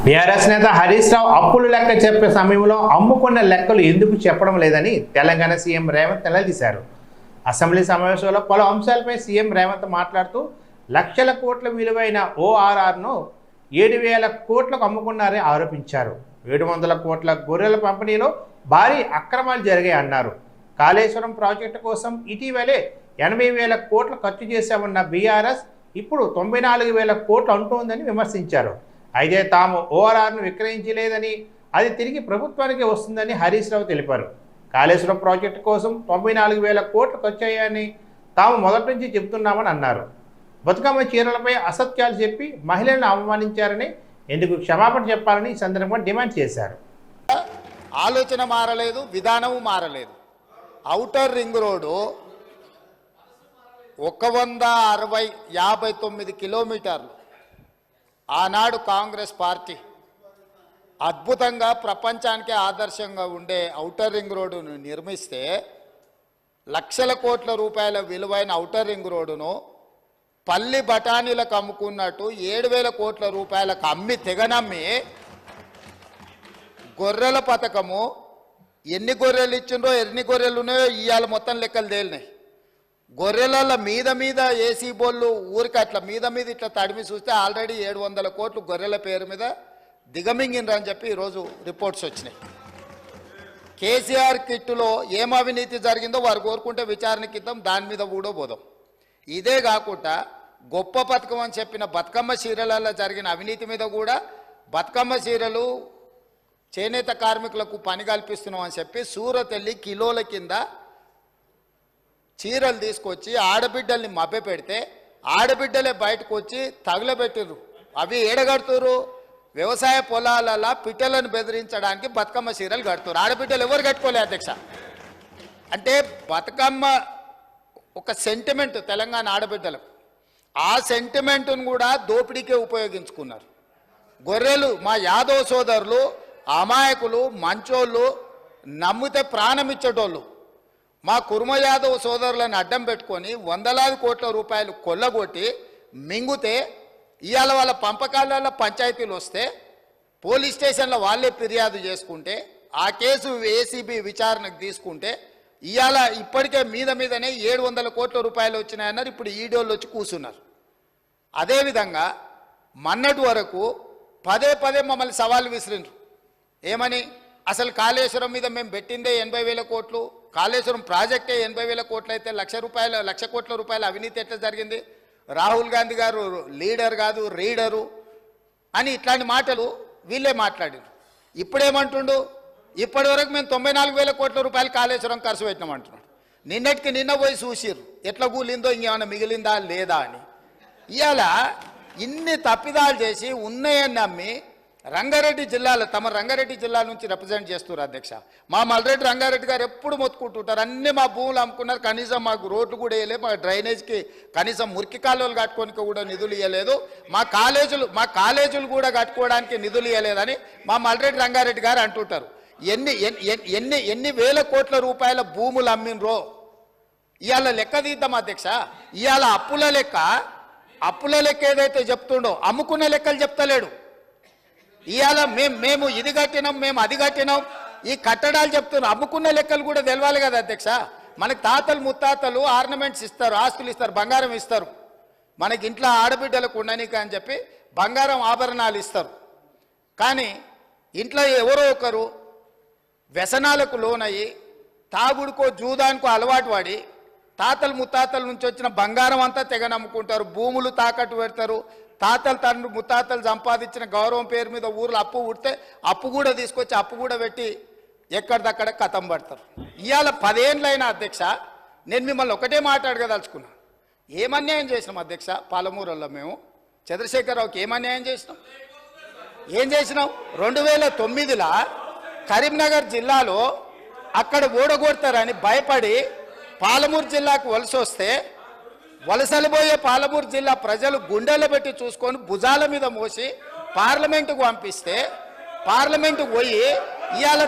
BRS నేత హరీష్ రావు అప్పులు లెక్క చెప్పే సమయంలో అమ్ముకున్న లెక్కలు ఎందుకు చెప్పడం లేదని తెలంగాణ సీఎం రేవంత్ నిలదీశారు. అసెంబ్లీ సమావేశంలో పలు అంశాలపై సీఎం రేవంత్ మాట్లాడుతూ లక్షల కోట్ల విలువైన ఓఆర్ఆర్ను 7,000 కోట్లకు అమ్ముకున్నారని ఆరోపించారు. 700 కోట్ల గొర్రెల పంపిణీలో భారీ అక్రమాలు జరిగాయన్నారు. కాళేశ్వరం ప్రాజెక్టు కోసం ఇటీవలే 80,000 కోట్లు ఖర్చు చేశామన్న బీఆర్ఎస్ ఇప్పుడు 94,000 కోట్లు అంటోందని విమర్శించారు. అయితే తాము ఓఆర్ఆర్ను విక్రయించలేదని, అది తిరిగి ప్రభుత్వానికి వస్తుందని హరీష్ రావు తెలిపారు. కాళేశ్వరం ప్రాజెక్టు కోసం 94,000 కోట్లు ఖర్చయ్యాయని తాము మొదటి నుంచి చెబుతున్నామని అన్నారు. బతుకమ్మ చీరలపై అసత్యాలు చెప్పి మహిళలను అవమానించారని, ఎందుకు క్షమాపణ చెప్పాలని ఈ సందర్భంగా డిమాండ్ చేశారు. ఆలోచన మారలేదు, విధానము మారలేదు. ఔటర్ రింగ్ రోడ్డు 159 కిలోమీటర్లు ఆనాడు కాంగ్రెస్ పార్టీ అద్భుతంగా ప్రపంచానికి ఆదర్శంగా ఉండే ఔటర్ రింగ్ రోడ్డును నిర్మిస్తే లక్షల కోట్ల రూపాయల విలువైన ఔటర్ రింగ్ రోడ్డును పల్లి బఠానీలకు అమ్ముకున్నట్టు 7,000 కోట్ల రూపాయలకు అమ్మి తెగనమ్మి గొర్రెల పథకము ఎన్ని గొర్రెలు ఇచ్చిండ్రో ఎన్ని గొర్రెలు ఉన్నాయో ఇవాళ మొత్తం లెక్కలు తేలినాయి. గొర్రెల మీద ఏసీ బోళ్ళు ఊరికి అట్లా మీద ఇట్లా తడిమి చూస్తే ఆల్రెడీ 700 కోట్లు గొర్రెల పేరు మీద దిగమింగినరని చెప్పి ఈరోజు రిపోర్ట్స్ వచ్చినాయి. కేసీఆర్ కిట్టులో ఏం అవినీతి జరిగిందో వారు కోరుకుంటే విచారణకి ఇద్దాం, దాని మీద కూడా పోదాం. ఇదే కాకుండా గొప్ప పథకం అని చెప్పిన బతుకమ్మ చీరలలో జరిగిన అవినీతి మీద కూడా బతుకమ్మ చీరలు చేనేత కార్మికులకు పని కల్పిస్తున్నాం అని చెప్పి సూరత్ వెళ్ళి కిలోల కింద చీరలు తీసుకొచ్చి ఆడబిడ్డల్ని మభ్యపెడితే ఆడబిడ్డలే బయటకు వచ్చి తగులబెట్టిర్రు. అవి ఏడగడుతురు? వ్యవసాయ పొలాలలో పిట్టలను బెదిరించడానికి బతుకమ్మ చీరలు కడుతున్నారు. ఆడబిడ్డలు ఎవరు కట్టుకోలే అధ్యక్ష. అంటే బతుకమ్మ ఒక సెంటిమెంట్ తెలంగాణ ఆడబిడ్డలకు, ఆ సెంటిమెంట్ను కూడా దోపిడీకే ఉపయోగించుకున్నారు. గొర్రెలు మా యాదవ్ సోదరులు అమాయకులు, మంచోళ్ళు, నమ్మితే ప్రాణం ఇచ్చేటోళ్ళు. మా కుర్మ యాదవ్ సోదరులను అడ్డం పెట్టుకొని 100,000 కోట్ల రూపాయలు కొల్లగొట్టి మింగుతే ఇవాళ వాళ్ళ పంపకాలలో పంచాయతీలు వస్తే పోలీస్ స్టేషన్లో వాళ్ళే ఫిర్యాదు చేసుకుంటే ఆ కేసు ఏసీబీ విచారణకు తీసుకుంటే ఇవాళ ఇప్పటికే మీదనే 700 కోట్ల రూపాయలు వచ్చినాయన్నారు. ఇప్పుడు ఈడోళ్ళు వచ్చి కూర్చున్నారు. అదేవిధంగా మొన్నటి వరకు పదే మమ్మల్ని సవాల్ విసిరిండ్రు. ఏమని? అసలు కాళేశ్వరం మీద మేము పెట్టిందే 80,000 కోట్లు, కాళేశ్వరం ప్రాజెక్టే 80,000 కోట్లు అయితే 1,00,000 కోట్ల రూపాయల అవినీతి ఎట్లా జరిగింది? రాహుల్ గాంధీ గారు లీడర్ కాదు రీడరు అని ఇట్లాంటి మాటలు వీళ్ళే మాట్లాడారు. ఇప్పుడేమంటుండు? ఇప్పటి వరకు మేము 94,000 కోట్ల రూపాయలు కాళేశ్వరం ఖర్చు పెట్టినామంటున్నాడు. నిన్నటికి నిన్న పోయి చూసిర్రు ఎట్లా కూలిందో, ఇంకేమైనా మిగిలిందా లేదా అని. ఇవాళ ఇన్ని తప్పిదాలు చేసి ఉన్నాయని నమ్మి రంగారెడ్డి జిల్లాలో తమ రంగారెడ్డి జిల్లా నుంచి రిప్రజెంట్ చేస్తున్నారు అధ్యక్ష. మా మల్రెడ్డి రంగారెడ్డి గారు ఎప్పుడు మొత్తుకుంటుంటారు, అన్నీ మా భూములు అమ్ముకున్నారు, కనీసం మాకు రోడ్లు కూడా వేయలేదు, మా డ్రైనేజ్కి కనీసం మురికి కాలువలు కట్టుకోనికి కూడా నిధులు ఇవ్వలేదు, మా కాలేజీలు కూడా కట్టుకోవడానికి నిధులు ఇవ్వలేదని మా మల్రెడ్డి రంగారెడ్డి గారు అంటుంటారు. ఎన్ని వేల కోట్ల రూపాయల భూములు అమ్మినరో ఇవాళ లెక్క తీద్దాం అధ్యక్ష. ఇవాళ అప్పుల లెక్క ఏదైతే చెప్తుండో అమ్ముకున్న లెక్కలు చెప్తలేడు. ఇవాళ మేము ఇది కట్టినాం, మేము అది కట్టినాం, ఈ కట్టడాలు చెప్తున్నాం. అమ్ముకున్న లెక్కలు కూడా తెలవాలి కదా అధ్యక్ష. మనకి తాతలు ముత్తాతలు ఆర్నమెంట్స్ ఇస్తారు, ఆస్తులు ఇస్తారు, బంగారం ఇస్తారు. మనకి ఇంట్లో ఆడబిడ్డలకు ఉండనీక అని చెప్పి బంగారం ఆభరణాలు ఇస్తారు. కానీ ఇంట్లో ఎవరో ఒకరు వ్యసనాలకు లోనయ్యి తాగుడుకో జూదానికో అలవాటు పడి తాతలు ముత్తాతల నుంచి వచ్చిన బంగారం అంతా తెగ నమ్ముకుంటారు, భూములు తాకట్టు పెడతారు. తాతలు తండ్రి ముత్తాతలు సంపాదించిన గౌరవం పేరు మీద ఊర్లో అప్పు ఉడితే అప్పు కూడా తీసుకొచ్చి అప్పు కూడా పెట్టి ఎక్కడిదక్కడ కథం పడతారు. ఇవాళ 10 ఏళ్ళైనా అధ్యక్ష నేను మిమ్మల్ని ఒకటే మాట్లాడగదలుచుకున్నా. ఏమన్యాయం చేసినాం అధ్యక్ష? పాలమూరులో మేము చంద్రశేఖరరావుకి ఏమన్యాయం చేసినాం? 2009లో కరీంనగర్ జిల్లాలో అక్కడ ఓడగొడతారని భయపడి పాలమూరు జిల్లాకు వలస వస్తే వలసలు పోయే పాలమూరు జిల్లా ప్రజలు గుండెలు పెట్టి చూసుకొని భుజాల మీద మోసి పార్లమెంటుకు పంపిస్తే పార్లమెంటుకు పోయి ఇవాళ